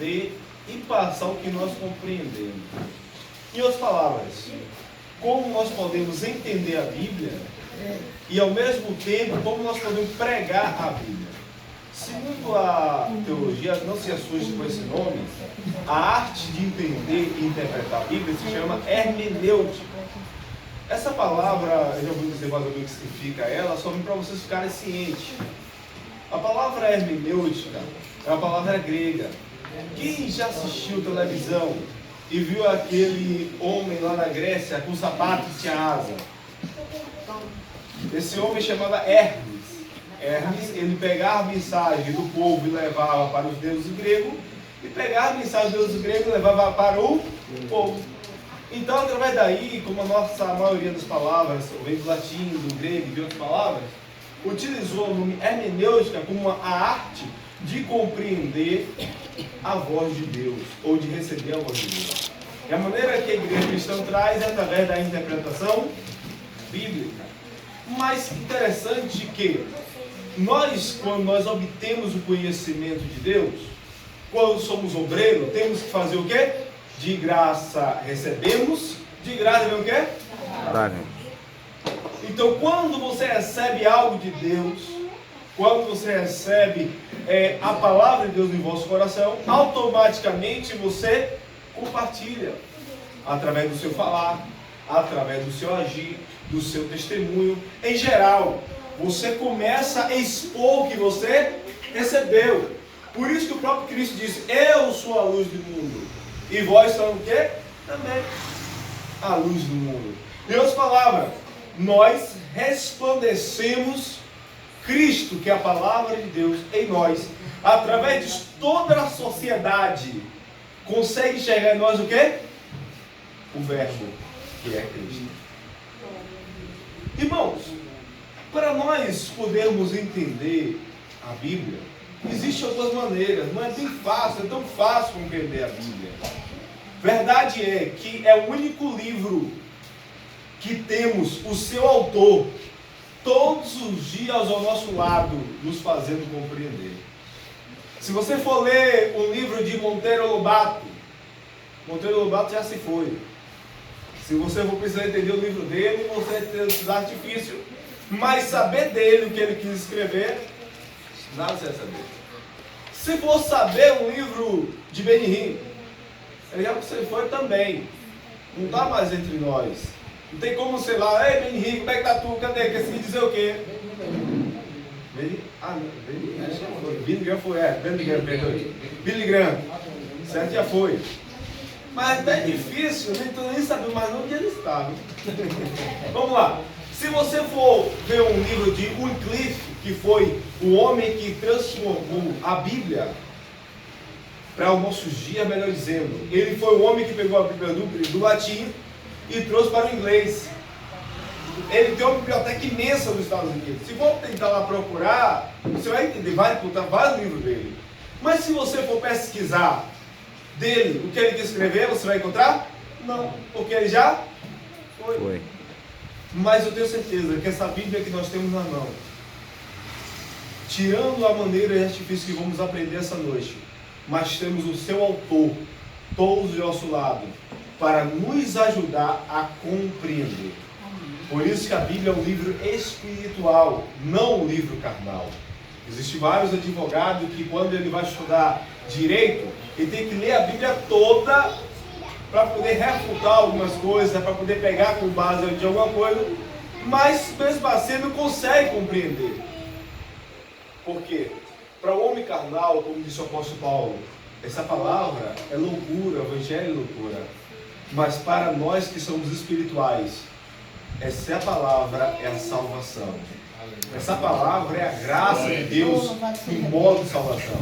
E passar o que nós compreendemos. Em outras palavras, como nós podemos entender a Bíblia e ao mesmo tempo como nós podemos pregar a Bíblia. Segundo a teologia, não se assuste com esse nome, a arte de entender e interpretar a Bíblia se chama hermenêutica. Essa palavra, eu já vou dizer mais ou menos o que significa ela, só para vocês ficarem cientes. A palavra hermenêutica é uma palavra grega. Quem já assistiu televisão e viu aquele homem lá na Grécia com sapato que tinha asa? Esse homem chamava Hermes. Hermes, ele pegava a mensagem do povo e levava para os deuses gregos, e pegava a mensagem dos deuses gregos e levava para o povo. Então, através daí, como a maioria das palavras vem do latim, do grego e de outras palavras, utilizou o nome hermenêutica como a arte de compreender a voz de Deus, ou de receber a voz de Deus. E a maneira que a igreja cristã traz é através da interpretação bíblica. Mas interessante que nós, quando nós obtemos o conhecimento de Deus, quando somos obreiros, temos que fazer o quê? De graça recebemos, de graça vem o quê? Então, quando você recebe algo de Deus, quando você recebe a palavra de Deus em vosso coração, automaticamente você compartilha, através do seu falar, através do seu agir, do seu testemunho. Em geral, você começa a expor o que você recebeu. Por isso que o próprio Cristo disse: eu sou a luz do mundo, e vós são o quê? Também a luz do mundo. Em outras palavras, nós resplandecemos Cristo, que é a palavra de Deus, em nós. Através de toda a sociedade consegue enxergar em nós o quê? O verbo, que é Cristo. Irmãos, para nós podermos entender a Bíblia, existem outras maneiras. Não é bem fácil, é tão fácil compreender a Bíblia. Verdade é que é o único livro que temos o seu autor todos os dias ao nosso lado, nos fazendo compreender. Se você for ler um livro de Monteiro Lobato já se foi. Se você for precisar entender o livro dele, você vai precisar difícil. Mas saber dele, o que ele quis escrever, nada você vai saber. Se for saber um livro de Benihim, ele já se foi também. Não está mais entre nós. Não tem como, sei lá, ei Benihim, como é que tá tu? Cadê? Quer se dizer o quê? Billy Graham foi, Billy Graham, certo, já foi. Mas até é difícil, nem saber mais onde ele está. Vamos lá. Se você for ver um livro de Wycliffe, que foi o homem que transformou a Bíblia para os nossos dias, melhor dizendo, ele foi o homem que pegou a Bíblia do latim e trouxe para o inglês. Ele tem uma biblioteca imensa nos Estados Unidos. Se for tentar lá procurar, você vai entender, vai encontrar vários livros dele. Mas se você for pesquisar dele, o que ele quis escrever, você vai encontrar? Não, porque ele já foi. Mas eu tenho certeza que essa Bíblia que nós temos na mão, tirando a maneira e artifício que vamos aprender essa noite, mas temos o seu autor todos do nosso lado, para nos ajudar a compreender. Por isso que a Bíblia é um livro espiritual, não um livro carnal. Existem vários advogados que, quando ele vai estudar direito, ele tem que ler a Bíblia toda para poder refutar algumas coisas, para poder pegar com base de alguma coisa, mas mesmo assim não consegue compreender. Por quê? Para o homem carnal, como disse o apóstolo Paulo, essa palavra é loucura, o evangelho é loucura. Mas para nós que somos espirituais, essa palavra é a salvação. Essa palavra é a graça de Deus em modo de salvação.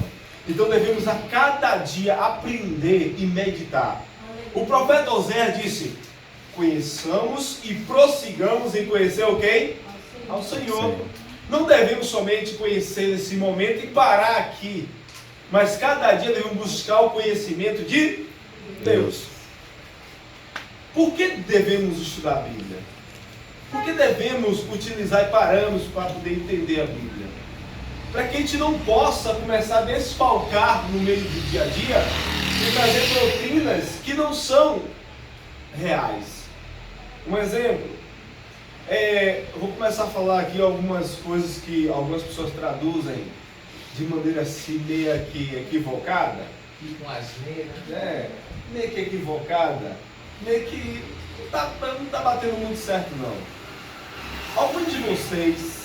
Então devemos a cada dia aprender e meditar. O profeta Oséias disse: conheçamos e prossigamos em conhecer o quem? Ao Senhor. Não devemos somente conhecer nesse momento e parar aqui, mas cada dia devemos buscar o conhecimento de Deus. Por que devemos estudar a Bíblia? Por que devemos utilizar parâmetros para poder entender a Bíblia? para que a gente não possa começar a desfalcar no meio do dia a dia e trazer doutrinas que não são reais. Um exemplo, eu vou começar a falar aqui algumas coisas que algumas pessoas traduzem de maneira assim meio que equivocada. Com asneira. Meio que equivocada, meio que não tá batendo muito certo não. Alguns de vocês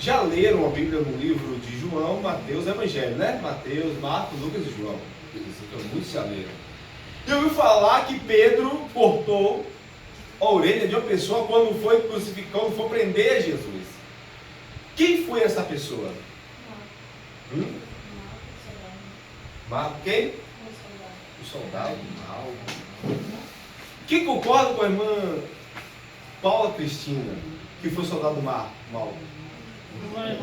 já leram a Bíblia no livro de João, Mateus, Evangelho, né? Mateus, Marcos, Lucas e João. Muitos já leram. Eu ouvi falar que Pedro cortou a orelha de uma pessoa quando foi crucificar, quando foi prender Jesus. Quem foi essa pessoa? Marco quem? O soldado Malco. Quem concorda com a irmã Paula Cristina, que foi soldado Malco?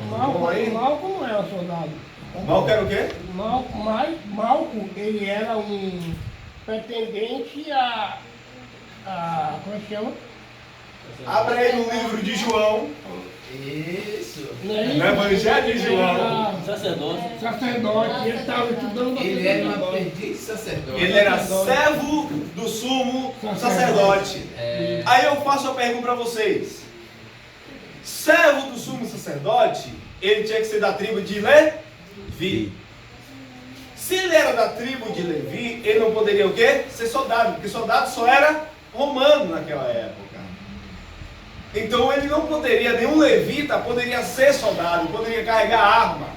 Malco não era soldado. Malco era o quê? Malco, ele era um pretendente como é que chama? Abra aí no livro de João. Isso. No Evangelho de João. Sacerdote, ele estava estudando. Ele era um aprendiz sacerdote. Ele era servo do sumo sacerdote. Aí eu faço a pergunta para vocês. Servo do sumo sacerdote, ele tinha que ser da tribo de Levi. Se ele era da tribo de Levi, ele não poderia o quê? Ser soldado, porque soldado só era romano naquela época. Então ele não poderia, nenhum levita poderia ser soldado, poderia carregar arma.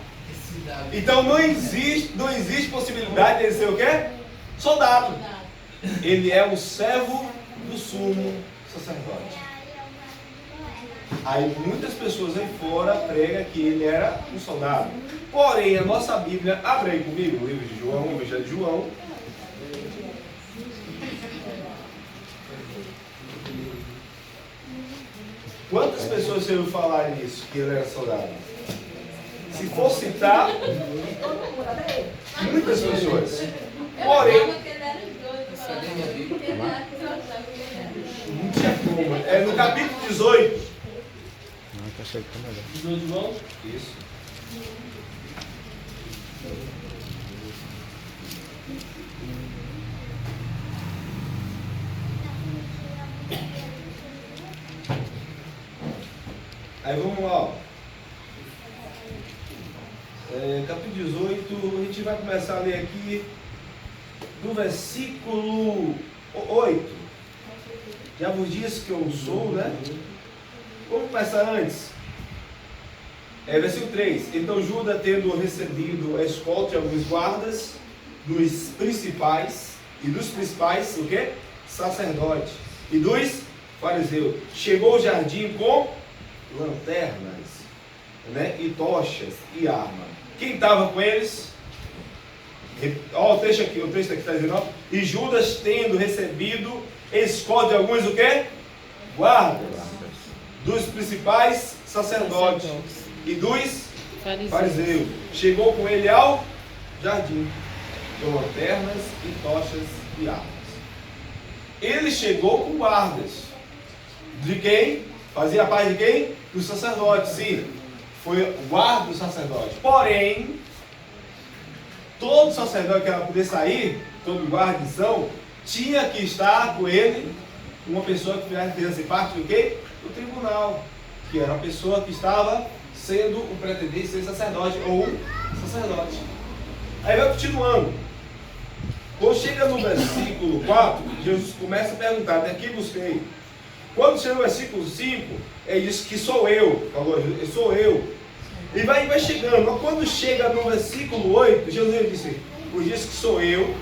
Então não existe possibilidade de ele ser o quê? Soldado. Ele é o servo do sumo sacerdote. Aí muitas pessoas aí fora pregam que ele era um soldado. Porém, a nossa Bíblia, abre aí comigo o livro de João, o Evangelho de João. Quantas pessoas você ouviu falar nisso, que ele era soldado? Se for citar, muitas pessoas. Porém, não tinha como. É no capítulo 18. Não, tá certo, tá melhor. 18 João? Isso. Aí vamos lá, ó. Capítulo 18, a gente vai começar a ler aqui do versículo 8. Já vos disse que eu sou, né? Vamos começar antes. Versículo 3. Então Judas, tendo recebido a escolta de alguns guardas, dos principais, o quê? Sacerdotes, e dos fariseus, chegou ao jardim com lanternas, né? E tochas e arma. Quem estava com eles? Ó, o texto aqui está dizendo, ó. E Judas, tendo recebido escolta de alguns o quê? Guardas, dos principais sacerdotes e dos fariseus, chegou com ele ao jardim, com lanternas e tochas e armas. Ele chegou com guardas. De quem? Fazia parte de quem? Dos sacerdotes, sim. Foi guarda do sacerdote. Porém, todo sacerdote que ela poder sair, todo guardião, tinha que estar com ele uma pessoa que fizesse parte do quê? Do tribunal. Que era a pessoa que estava sendo o pretendente ser sacerdote ou sacerdote. Aí vai continuando. Quando chega no versículo 4, Jesus começa a perguntar, daqui busquei. Quando chega no versículo 5, ele diz que sou eu. Falou, sou eu. E vai chegando. Mas quando chega no versículo 8, Jesus disse, pois diz que sou eu.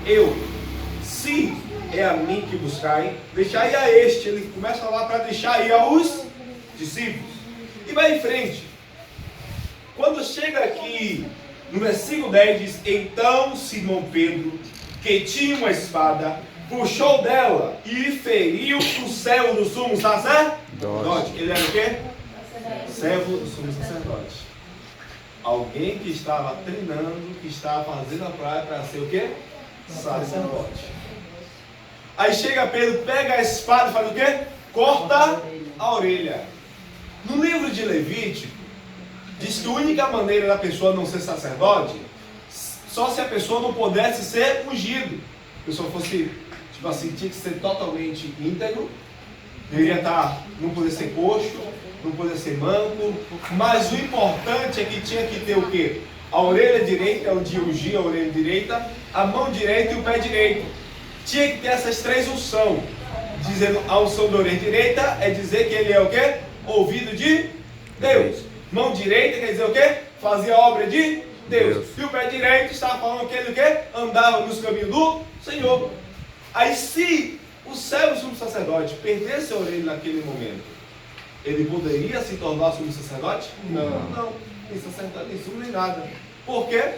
Se é a mim que buscai, deixai a este. Ele começa a falar para deixar aí aos discípulos. E vai em frente. Quando chega aqui no versículo 10, diz, então Simão Pedro, que tinha uma espada, puxou dela e feriu o servo do sumo sacerdote. Ele era o quê? Servo do sumo sacerdote. Alguém que estava treinando, que estava fazendo a praia para ser o quê? Sacerdote. Aí chega Pedro, pega a espada e faz o quê? Corta a orelha. No livro de Levítico, Diz que a única maneira da pessoa não ser sacerdote, só se a pessoa não pudesse ser ungido. A pessoa fosse, tipo assim, tinha que ser totalmente íntegro, deveria não poder ser coxo, não poder ser manco, mas o importante é que tinha que ter o quê? A orelha direita, é o de ungir a orelha direita, a mão direita e o pé direito. Tinha que ter essas três unções. Dizendo a unção da orelha direita é dizer que ele é o quê? Ouvido de Deus. Mão direita quer dizer o quê? Fazia a obra de Deus. E o pé direito estava falando que ele o quê? Andava nos caminhos do Senhor. Aí se o servo sumo sacerdote perdesse a orelha naquele momento, ele poderia se tornar sumo sacerdote? Não. Nem sacerdote, nem sumo, nem nada. Por quê?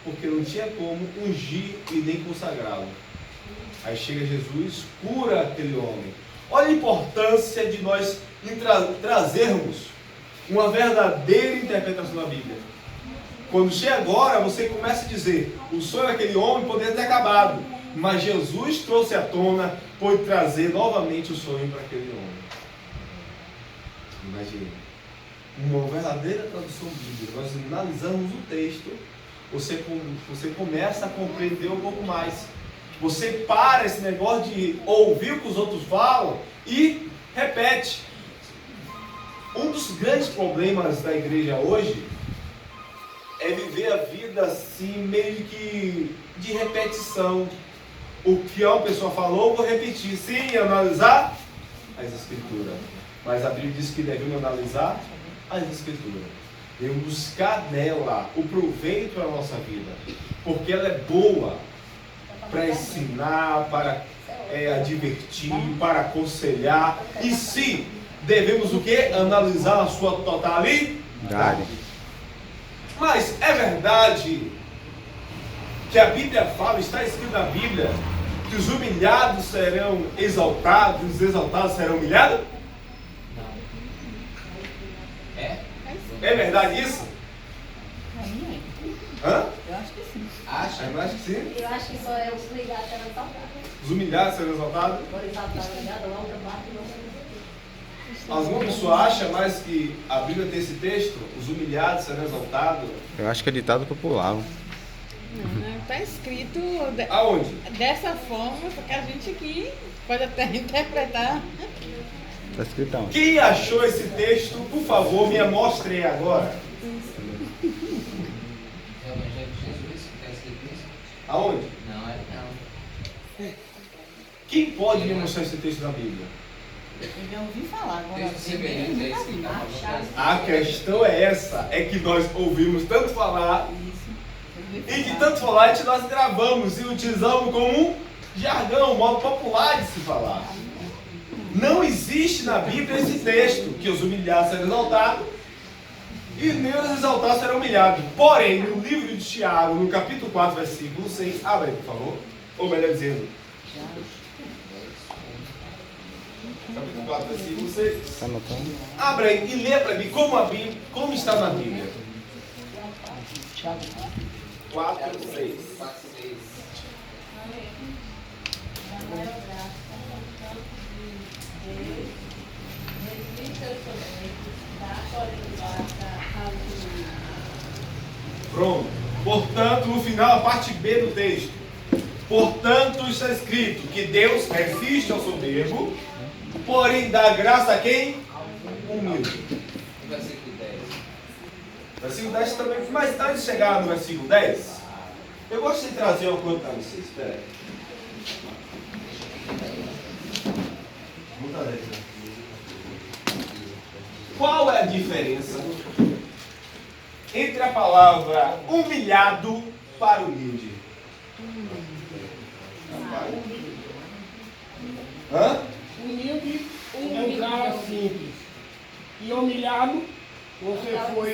Porque não tinha como ungir e nem consagrá-lo. Aí chega Jesus, cura aquele homem. Olha a importância de nós trazermos uma verdadeira interpretação da Bíblia. Quando chega agora, você começa a dizer, o sonho daquele homem poderia ter acabado, mas Jesus trouxe à tona, pôde trazer novamente o sonho para aquele homem. Imagine, uma verdadeira tradução bíblica. Nós analisamos o texto, você começa a compreender um pouco mais. Você para esse negócio de ouvir o que os outros falam e repete. Um dos grandes problemas da igreja hoje é viver a vida assim, meio que de repetição. O que uma pessoa falou, vou repetir, sem analisar as escrituras. Mas a Bíblia diz que devemos analisar as escrituras. Devemos buscar nela o proveito para a nossa vida, porque ela é boa para ensinar, para advertir, para aconselhar. E se devemos o quê? Analisar a sua totalidade. Mas é verdade que a Bíblia fala, está escrito na Bíblia, que os humilhados serão exaltados, os exaltados serão humilhados? Não. É verdade isso? Hã? Eu acho que sim. Acha? Eu acho que sim. Eu acho que só é os humilhados serão exaltados. Os humilhados serão exaltados? Por exaltar o humilhado, a outra parte não. Alguma pessoa acha mais que a Bíblia tem esse texto? Os humilhados serão exaltados? Eu acho que é ditado popular. Não, está escrito Aonde? dessa forma, porque a gente aqui pode até interpretar. Tá escrito onde? Quem achou esse texto, por favor, me mostre agora. É o Evangelho de Jesus que está escrito isso? Aonde? Não, não. Quem pode me mostrar esse texto da Bíblia? Eu já ouvi falar agora. Desde o semelhante é isso que está falando. A questão é essa, é que nós ouvimos tanto falar, e de tanto falar, nós gravamos e utilizamos como um jargão, um modo popular de se falar. Não existe na Bíblia esse texto, que os humilhados serão exaltados e nem os exaltados serão humilhados. Porém, no livro de Tiago, no capítulo 4, versículo 6, abre aí, por favor. Ou melhor dizendo, capítulo 4, versículo 6. Tá anotando? Abra aí e lê para mim como está na Bíblia. 4, 6. 4, 6. Pronto. Portanto, no final, a parte B do texto. Portanto, está escrito que Deus resiste ao soberbo, porém dá graça a quem? Humilde. O versículo 10. Versículo 10 também. Mas antes de chegar no versículo 10, eu gosto de trazer uma coisa para vocês. Espera aí. Vou trazer aqui. Qual é a diferença entre a palavra humilhado para humilde? Hã? Humilde é um cara simples. E humilhado, você foi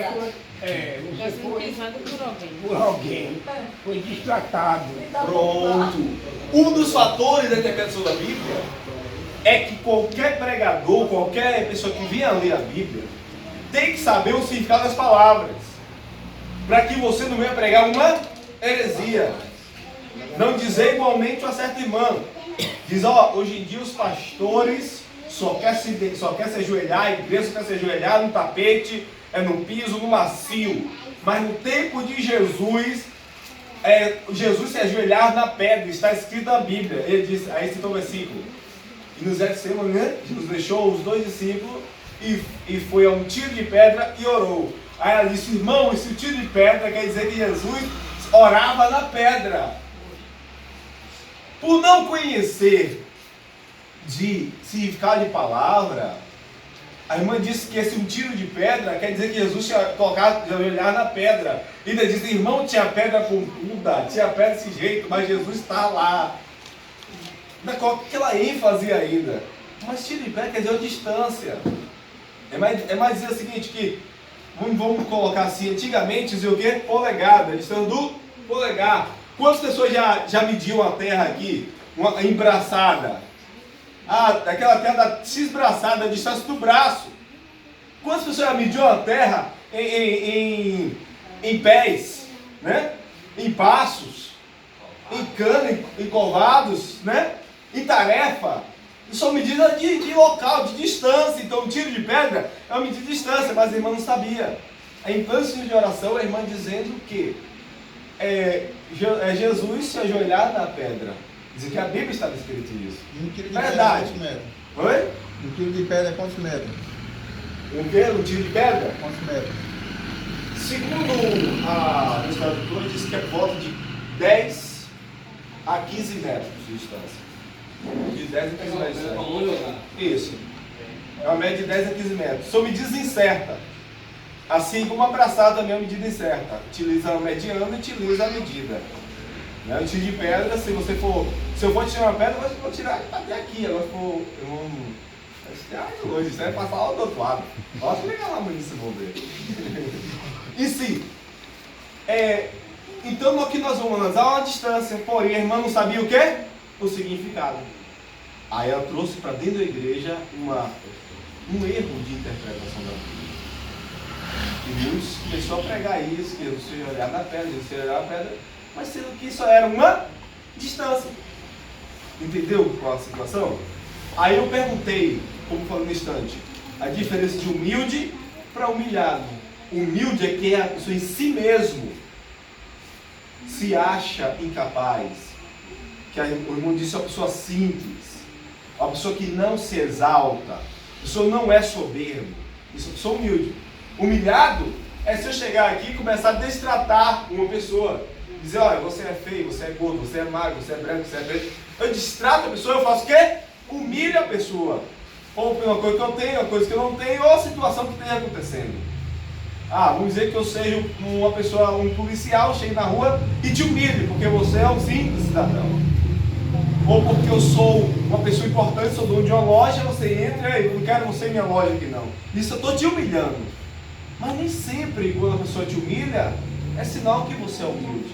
Pisado por alguém. por alguém. Foi destratado. Pronto. Um dos fatores da interpretação da Bíblia é que qualquer pregador, qualquer pessoa que venha ler a Bíblia, tem que saber o significado das palavras, para que você não venha pregar uma heresia. Não dizer igualmente uma certa irmã. Diz, ó, hoje em dia os pastores só quer se ajoelhar, a igreja só quer se ajoelhar no tapete é no piso, no macio. Mas no tempo de Jesus, Jesus se ajoelhar na pedra, está escrito na Bíblia. Ele disse, aí citou o versículo. E no Getsemane, né? Jesus deixou os 2 discípulos e foi a um tiro de pedra e orou. Aí ela disse, irmão, esse tiro de pedra quer dizer que Jesus orava na pedra. Por não conhecer de significado de palavra, a irmã disse que esse um tiro de pedra quer dizer que Jesus tinha colocado de olhar na pedra. E ainda disse, irmão, tinha pedra pontuda, tinha pedra desse jeito, mas Jesus está lá. Com aquela ênfase ainda. Mas tiro de pedra quer dizer a distância. É mais dizer o seguinte, que vamos colocar assim, antigamente dizia o quê? Polegada, a distância do polegar. Quantas pessoas já mediam a terra aqui? Uma embraçada. Aquela terra da X braçada, a distância do braço. Quantas pessoas já mediam a terra em pés, né? Em passos, em cano, em covados, né? Em tarefa? Isso são medidas de local, de distância. Então, o tiro de pedra é uma medida de distância, mas a irmã não sabia. A infância de oração, a irmã dizendo que Jesus se ajoelhar na pedra. Diz que a Bíblia estava escrito isso. E um tiro de Verdade. pedra é quantos metros? Oi? Um tiro de pedra é quantos metros? Um quê? Um tiro de pedra? Quantos metros? Segundo os tradutores, diz que é volta de 10 a 15 metros de distância. De 10 a 15 metros. Isso. É uma média de 10 a 15 metros. São medidas incertas. Assim como abraçar também é uma medida incerta. Utiliza a mediana e utiliza a medida. Né? O tiro de pedra, se eu for tirar uma pedra, eu vou tirar até aqui. Agora eu vou tirar longe, isso aí passar lá do outro lado. Olha que legal lá amanhã se vão ver. E sim, então no que nós vamos analisar uma distância, porém a irmã não sabia o quê? O significado. Aí ela trouxe para dentro da igreja um erro de interpretação da Bíblia. E muitos começaram a pregar isso, que você olhar na pedra, você olhar na pedra, mas sendo que isso era uma distância. Entendeu qual a situação? Aí eu perguntei, como falei no instante, a diferença de humilde para humilhado. Humilde é que a pessoa em si mesmo se acha incapaz. Que o irmão disse, é uma pessoa simples, uma pessoa que não se exalta, a pessoa não é soberbo. Isso é uma pessoa humilde. Humilhado é se eu chegar aqui e começar a destratar uma pessoa. Dizer, olha, você é feio, você é gordo, você é magro, você é branco, você é preto. Eu destrato a pessoa, eu faço o quê? Humilho a pessoa. Ou por uma coisa que eu tenho, uma coisa que eu não tenho, ou a situação que esteja acontecendo. Vamos dizer que eu seja uma pessoa, um policial, chegue na rua e te humilhe, porque você é um simples cidadão. Ou porque eu sou uma pessoa importante, sou dono de uma loja, você entra e eu não quero você em minha loja aqui não. Isso eu estou te humilhando. Mas nem sempre quando a pessoa te humilha, é sinal que você é humilde.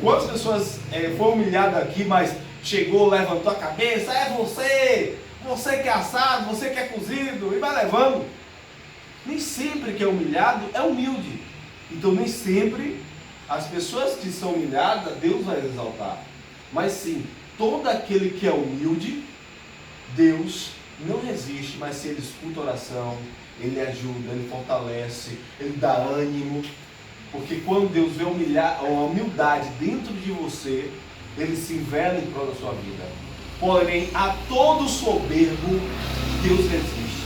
Quantas pessoas foram humilhadas aqui, mas chegou, levantou a cabeça, você que é assado, você que é cozido, e vai levando. Nem sempre que é humilhado é humilde. Então nem sempre as pessoas que são humilhadas, Deus vai exaltar. Mas sim, todo aquele que é humilde, Deus não resiste, mas se ele escuta a oração, ele ajuda, ele fortalece, ele dá ânimo. Porque quando Deus vê a humildade dentro de você, ele se envela em prol da sua vida. Porém, a todo soberbo, Deus resiste.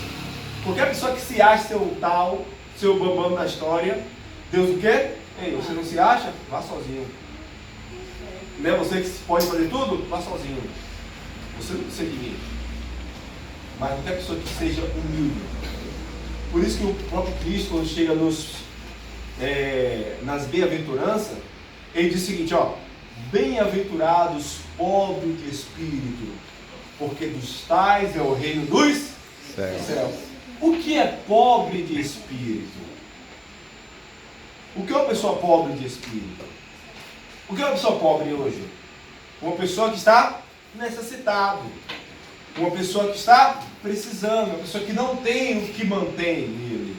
Qualquer pessoa que se acha seu tal, seu bambam da história, Deus o quê? Ei, você não se acha? Vá sozinho. Não é você que pode fazer tudo? Vá sozinho. Você não precisa de mim. Mas qualquer pessoa que seja humilde. Por isso que o próprio Cristo, quando chega nas bem-aventuranças, ele diz o seguinte, bem-aventurados pobres de espírito, porque dos tais é o reino dos céus. O que é pobre de espírito? O que é uma pessoa pobre de espírito? O que é uma pessoa pobre hoje? Uma pessoa que está necessitado, uma pessoa que está precisando, uma pessoa que não tem o que mantém nele.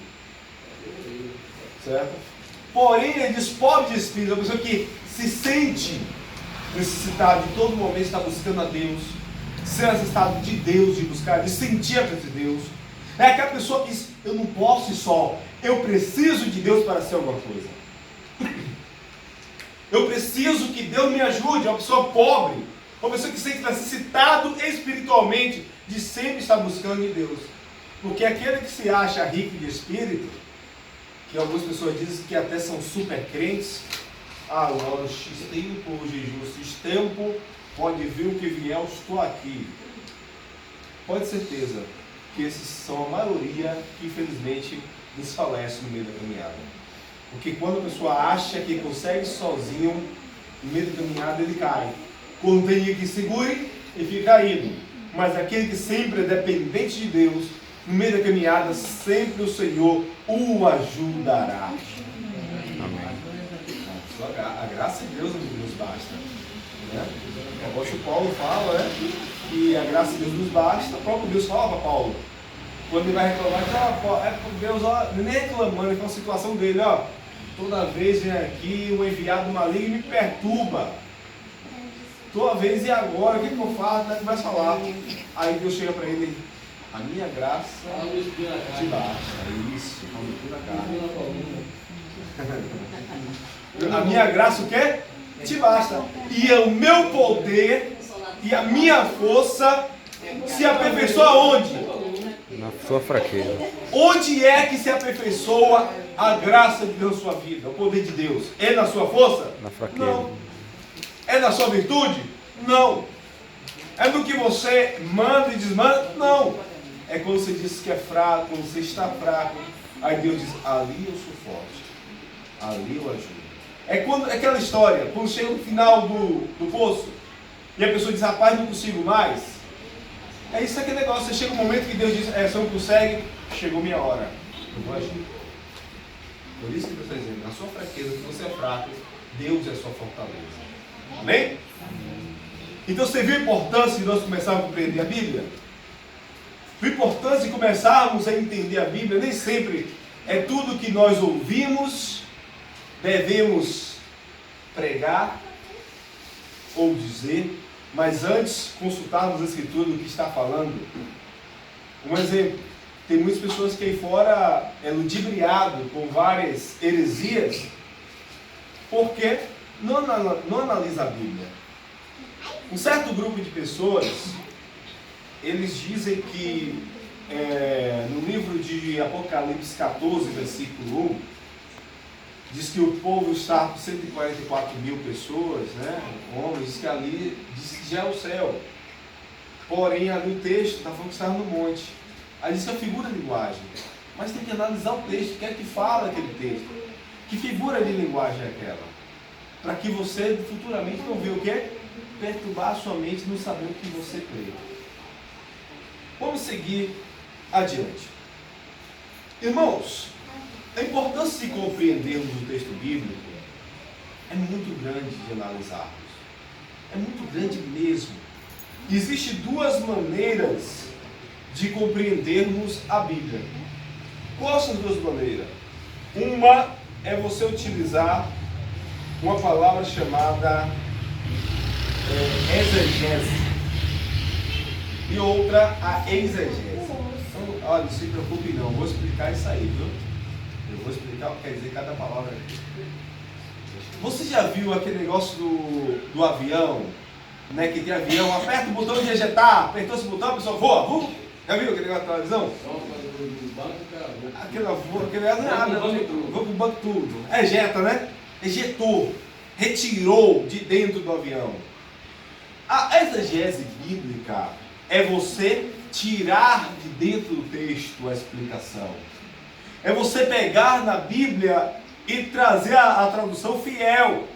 Certo? Porém, ele diz pobre de espírito, uma pessoa que se sente necessitado de todo momento, está buscando a Deus, ser necessitado de Deus, de buscar, de sentir a presença de Deus. É aquela pessoa que diz, eu não posso ir só, eu preciso de Deus para ser alguma coisa. Eu preciso que Deus me ajude. É uma pessoa pobre, uma pessoa que se sente necessitado espiritualmente de sempre estar buscando de Deus. Porque aquele que se acha rico de espírito, que algumas pessoas dizem que até são super crentes, agora X tempo, jejum, X tempo, pode vir o que vier, eu estou aqui. Pode ter certeza que esses são a maioria que infelizmente desfalece no meio da caminhada. Porque quando a pessoa acha que consegue sozinho, no meio da caminhada ele cai. Quando tem alguém que segure, ele fica caído. Mas aquele que sempre é dependente de Deus, no meio da caminhada, sempre o Senhor o ajudará. Amém. A graça de Deus nos basta. Né? O apóstolo Paulo fala, né, que a graça de Deus nos basta. O próprio Deus fala para Paulo. Quando ele vai reclamar, é por Deus, ó, nem reclamando, ele fala a situação dele, ó. Toda vez vem aqui um enviado maligno e me perturba. Toda vez, e agora? O que eu faço? Ele vai falar. Aí Deus chega para ele, a minha graça te basta. Isso, a minha graça o quê? Te basta. E o meu poder e a minha força se aperfeiçoa onde? Na sua fraqueza. Onde é que se aperfeiçoa a graça de Deus na sua vida? O poder de Deus? É na sua força? Na fraqueza. Não. É na sua virtude? Não. É no que você manda e desmanda? Não. É quando você diz que é fraco, quando você está fraco. Aí Deus diz, ali eu sou forte. Ali eu ajudo. É quando, aquela história, quando chega no final do poço, e a pessoa diz, rapaz, não consigo mais. É isso aquele negócio, você chega um momento que Deus diz, você não consegue, chegou minha hora. Eu vou agir. Por isso que Deus está dizendo, na sua fraqueza, que você é fraco, Deus é a sua fortaleza. Amém? Então você viu a importância de nós começarmos a compreender a Bíblia? A importância de começarmos a entender a Bíblia nem sempre é tudo que nós ouvimos, devemos pregar ou dizer, mas antes consultarmos a Escritura do que está falando. Um exemplo, tem muitas pessoas que aí fora é ludibriado com várias heresias, porque não analisa a Bíblia. Um certo grupo de pessoas, eles dizem que no livro de Apocalipse 14, versículo 1, diz que o povo está com 144 mil pessoas, né? Homens, diz que ali diz que já é o céu. Porém, ali o texto está falando que está no monte. Aí diz que é figura de linguagem. Mas tem que analisar o texto, o que é que fala aquele texto? Que figura de linguagem é aquela? Para que você futuramente não venha o quê? Perturbar a sua mente e não saber o que você crê. Vamos seguir adiante. Irmãos, a importância de compreendermos o texto bíblico é muito grande de analisarmos. É muito grande mesmo. Existem duas maneiras de compreendermos a Bíblia. Quais são as duas maneiras? Uma é você utilizar uma palavra chamada exegese. E outra, a exegese. Então, olha, não se preocupe não, vou explicar isso aí, viu? Eu vou explicar o que quer dizer cada palavra aqui. Você já viu aquele negócio do avião, né? Que tem avião, aperta o botão de ejetar, apertou esse botão, a pessoa voa. Já viu aquele negócio da televisão? Aquele vou pro banco tudo. Ejeta, né? Ejetou, retirou de dentro do avião. A exegese bíblica é você tirar de dentro do texto a explicação. É você pegar na Bíblia e trazer a tradução fiel.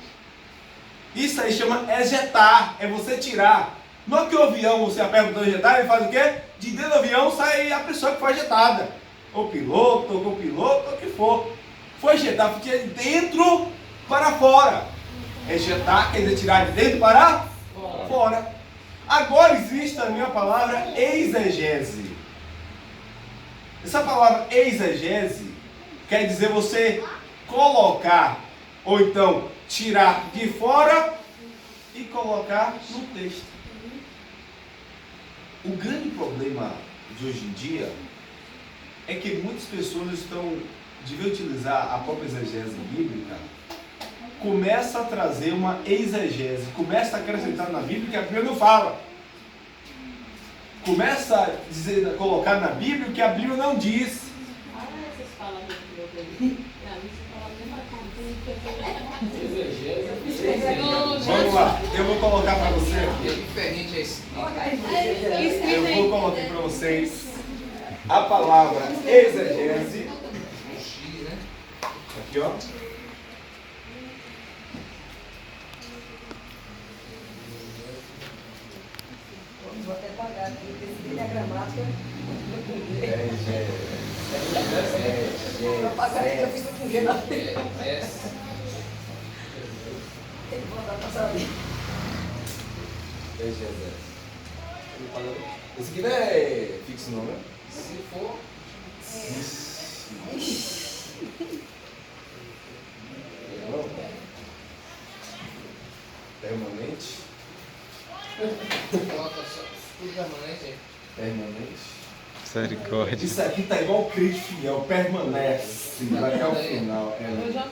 Isso aí chama ejetar, é você tirar. Não é que o avião, você aperta o botão de ejetar, ele faz o quê? De dentro do avião sai a pessoa que foi ejetada. Ou piloto, ou copiloto, ou o que for. Foi ejetar, porque é de dentro para fora. Ejetar quer dizer tirar de dentro para fora. Agora existe também a palavra exegese. Essa palavra exegese quer dizer você colocar, ou então tirar de fora e colocar no texto. O grande problema de hoje em dia é que muitas pessoas estão, de utilizar a própria exegese bíblica, começa a trazer uma exegese, começa a acrescentar na Bíblia que a Bíblia não fala. Começa a dizer, a colocar na Bíblia o que a Bíblia não diz. Vocês falam muito bem. Pra mim, você fala a mesma coisa. Vamos lá, eu vou colocar para você É aqui. diferente esse. Eu vou colocar para vocês a palavra exegese. X, né? Aqui, ó. Vou até pagar aqui, porque se a gramática, vou pagar aqui, eu fico com gelo. S. Tem que voltar pra saber. Esse aqui não é fixo não, né? Se for. Permanente. Coloca só tudo permanente aí. Permanente. Misericórdia. Isso aqui tá igual o crente fiel, permanece até o final. Eu já.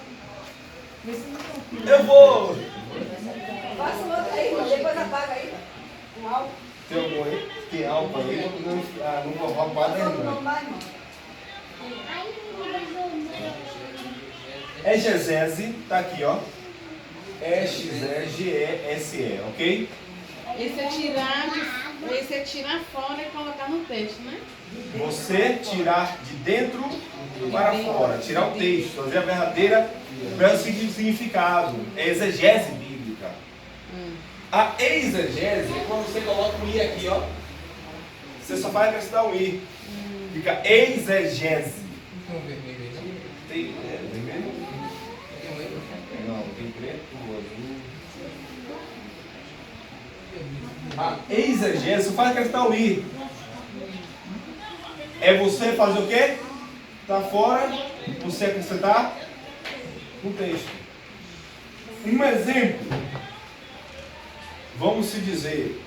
Eu vou. Faça o outro aí, mas depois apaga aí. Com álcool. Tem algum aí? Tem álcool aí? Não vou roubar Não, nenhum. não vai, irmão. Exegese, tá aqui, ó. E-X-E-G-E-S-E, ok? Esse é tirar fora e colocar no texto, né? Você tirar de dentro para fora, tirar o texto, fazer a verdadeira significado. É exegese bíblica. A exegese é quando você coloca um i aqui, ó. Você só vai acrescentar um i. Fica exegese. Tem um vermelho aí, não? Tem vermelho? Tem um aí? Não, tem preto, azul. A exegese só faz acrescentar o i. É você fazer o quê? Tá fora, você acrescentar no texto. Um exemplo. Vamos se dizer,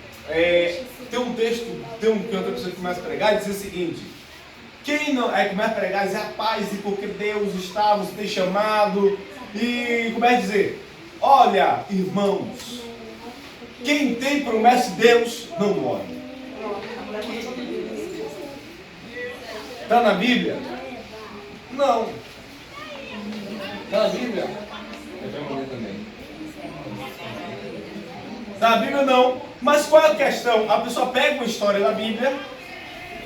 tem um texto, tem um canto que você começa a pregar e diz o seguinte: quem não começa a pregar e diz, rapaz, e porque Deus está nos tem chamado, e começa a dizer, olha, irmãos, quem tem promessa de Deus não morre. Está na Bíblia? Não. Está na Bíblia? Eu já vou ler também. Está na Bíblia não. Mas qual é a questão? A pessoa pega uma história da Bíblia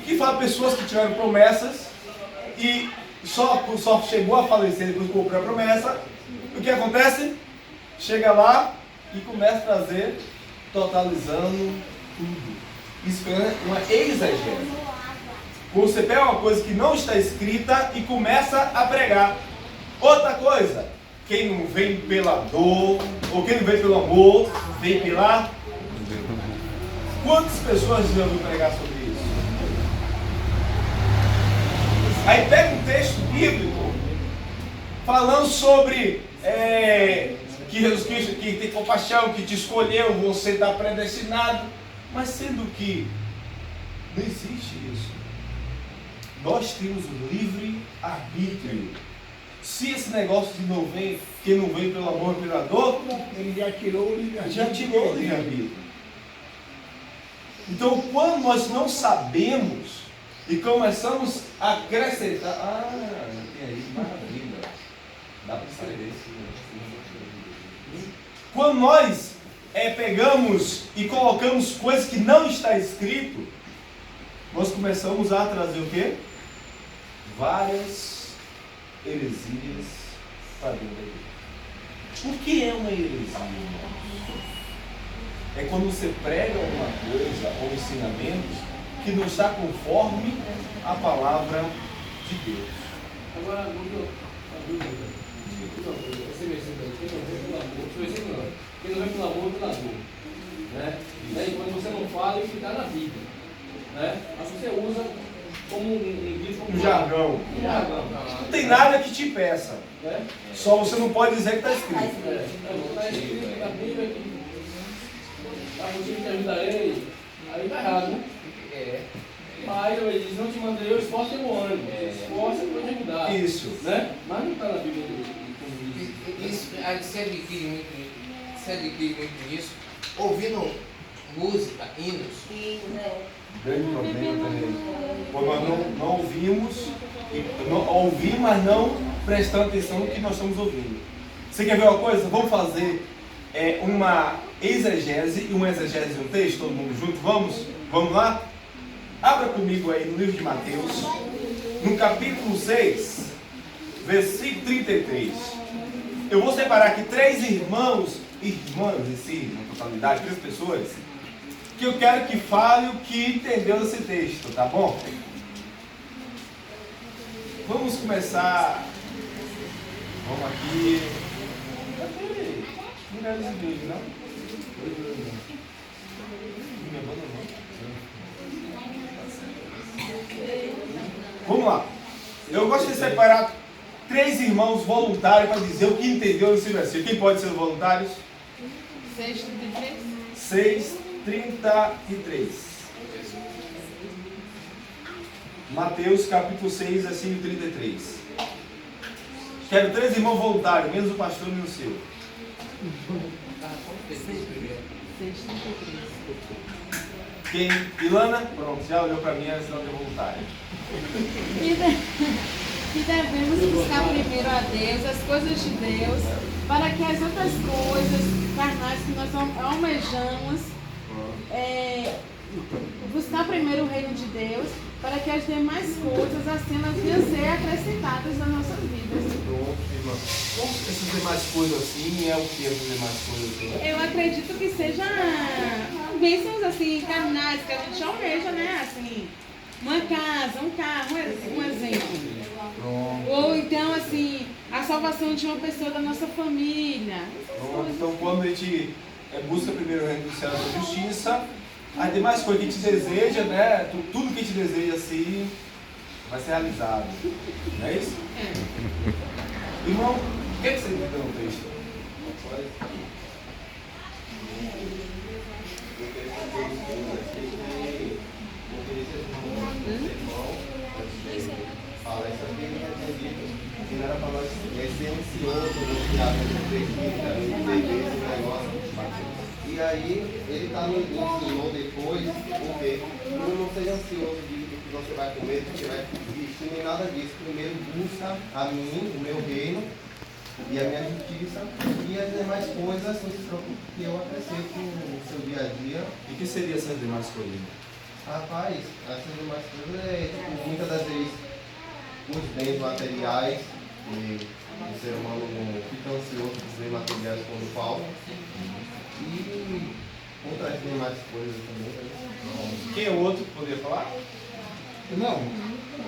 que fala pessoas que tiveram promessas e só chegou a falecer depois que cumpriu a promessa. O que acontece? Chega lá e começa a trazer, totalizando tudo. Isso é uma exegese. Quando você pega uma coisa que não está escrita e começa a pregar. Outra coisa, quem não vem pela dor, ou quem não vem pelo amor, vem pela... Quantas pessoas já ouviram pregar sobre isso? Aí pega um texto bíblico falando sobre que Jesus Cristo que tem compaixão, que te escolheu, você está predestinado, mas sendo que não existe isso. Nós temos o livre arbítrio. Se esse negócio de não vem, que não vem pelo amor e pela dor, Ele já tirou o livre-arbítrio. já tirou o livre arbítrio. Então, quando nós não sabemos e começamos a acrescentar, tem aí, maravilha, dá para saber isso. Quando nós pegamos e colocamos coisas que não está escrito, nós começamos a trazer o quê? Várias heresias para dentro da igreja. O que é uma heresia? É quando você prega alguma coisa ou ensinamentos que não está conforme a palavra de Deus. Agora, você versículo aí, quem não vem pelo amor, quem não vem pelo amor, pela dor. Né? Daí quando você não fala, isso está na Bíblia. Né? Mas você usa como Um jargão. Não tem nada que te impeça. Né? Só você não pode dizer que está escrito. Está escrito na Bíblia que a motivo te ajudarei, aí está errado, né? Mas ele diz, não te mandei, eu esforço e o ânimo. Isso. Né? Mas não está na Bíblia como diz. Isso, se adquire muito nisso, ouvindo música, hinos. Grande problema também. Quando nós não ouvimos, ouvimos, mas não prestando atenção no que nós estamos ouvindo. Você quer ver uma coisa? Vamos fazer uma exegese e uma exegese de um texto, todo mundo junto? Vamos lá? Abra comigo aí no livro de Mateus, no capítulo 6, versículo 33. Eu vou separar aqui 3 irmãs em si, na totalidade, 3 pessoas, que eu quero que fale o que entendeu desse texto, tá bom? Vamos começar. Vamos aqui. Mulheres e vídeos, não? Não me abandonou. Vamos lá. Eu gosto de separar 3 irmãos voluntários para dizer o que entendeu nesse versículo. Quem pode ser os voluntários? 6:33. Mateus capítulo 6, versículo 33. Quero 3 irmãos voluntários, menos o pastor e o seu. Quem? Ilana? Pronto, já olhou para mim, ela não é voluntária. Que devemos buscar primeiro a Deus, as coisas de Deus, para que as outras coisas carnais que nós almejamos, buscar primeiro o reino de Deus, para que as demais coisas assim elas venham ser acrescentadas nas nossas vidas. Pronto, irmã. Como essas demais coisas assim, é o que essas demais coisas assim? Eu acredito que seja bênçãos assim, carnais, que a gente almeja, né? Assim, uma casa, um carro, um exemplo. Pronto. Ou então, assim, a salvação de uma pessoa da nossa família. Pronto. Então, quando a gente busca primeiro o reino do céu e da justiça, as demais coisas que a gente deseja, né? Tudo que a gente deseja assim, vai ser realizado. Não é isso? É. Irmão, o que você entendeu no texto? Fala isso aqui, ele já tinha dito que não era para nós ser ansioso, no final do acredita, entender esse negócio. E aí, ele ensinou depois, porque não seja ansioso do que você vai comer, do que vai vestir, nem nada disso. Primeiro busca a mim, o meu reino, e a minha justiça, e as demais coisas que eu acrescento no seu dia a dia. E o que seriam essas demais coisas? Rapaz, essas demais coisas tipo, muitas das vezes os bens materiais, e o ser humano não fica ansioso por bens materiais quando faltam, e outras demais coisas também. Quem é o outro que poderia falar? Não,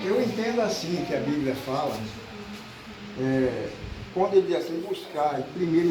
eu entendo assim que a Bíblia fala, quando ele diz assim, buscar primeiro